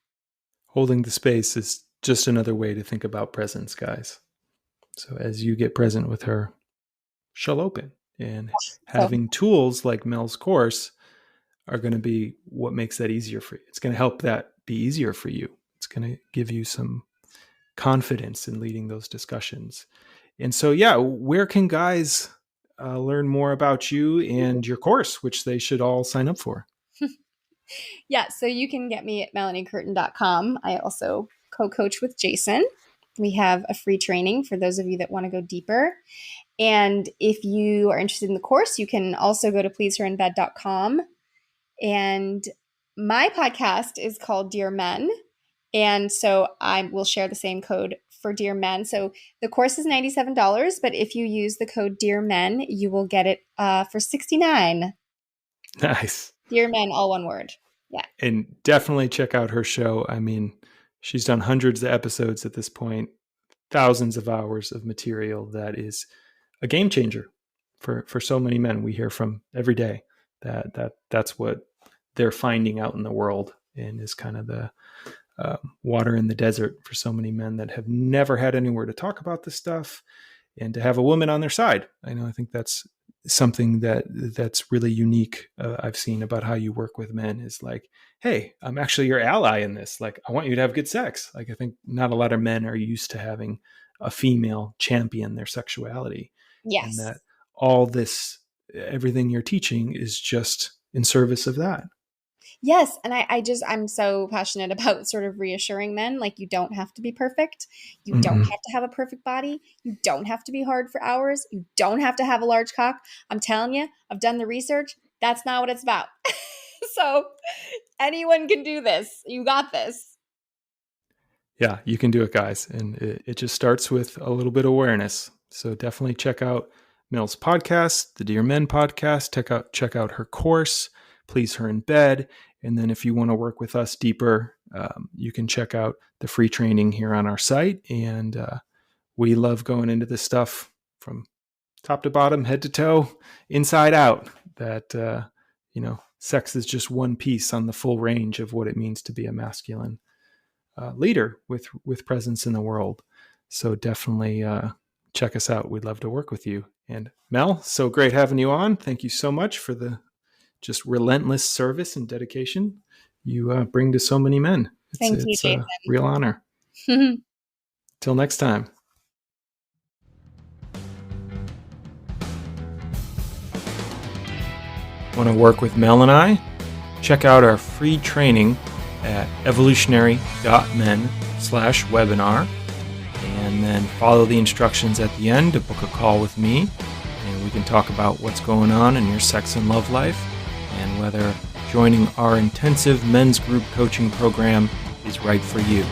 Holding the space is just another way to think about presence, guys. So as you get present with her, she'll open. And So, having tools like Mel's course are going to be what makes that easier for you. It's going to help that be easier for you. It's going to give you some confidence in leading those discussions. And so, yeah, where can guys learn more about you and your course, which they should all sign up for? yeah, so you can get me at melaniecurtin.com. I also co-coach with Jason. We have a free training for those of you that want to go deeper. And if you are interested in the course, you can also go to pleaseherinbed.com. And my podcast is called Dear Men. And so I will share the same code for Dear Men. So the course is $97, but if you use the code Dear Men, you will get it for $69. Nice. Dear Men, all one word. Yeah. And definitely check out her show. I mean, she's done hundreds of episodes at this point, thousands of hours of material that is a game changer for so many men we hear from every day. That's what they're finding out in the world, and is kind of the water in the desert for so many men that have never had anywhere to talk about this stuff, and to have a woman on their side. I think that's something that's really unique. I've seen about how you work with men is like, hey, I'm actually your ally in this. Like, I want you to have good sex. Like, I think not a lot of men are used to having a female champion their sexuality, and Yes. that all this, everything you're teaching is just in service of that. Yes. And I'm so passionate about sort of reassuring men, like, you don't have to be perfect. You don't Mm-mm. have to have a perfect body. You don't have to be hard for hours. You don't have to have a large cock. I'm telling you, I've done the research. That's not what it's about. So anyone can do this. You got this. Yeah, you can do it, guys. And it just starts with a little bit of awareness. So definitely check out Mills' podcast, the Dear Men podcast. Check out her course, Please Her in Bed. And then if you want to work with us deeper, you can check out the free training here on our site. And we love going into this stuff from top to bottom, head to toe, inside out. That, sex is just one piece on the full range of what it means to be a masculine leader with presence in the world. So definitely check us out. We'd love to work with you. And Mel, so great having you on. Thank you so much for the just relentless service and dedication you bring to so many men. Thank you, It's a real honor. Jason. Till next time. Want to work with Mel and I? Check out our free training at evolutionary.men/webinar, and then follow the instructions at the end to book a call with me, and we can talk about what's going on in your sex and love life and whether joining our intensive men's group coaching program is right for you.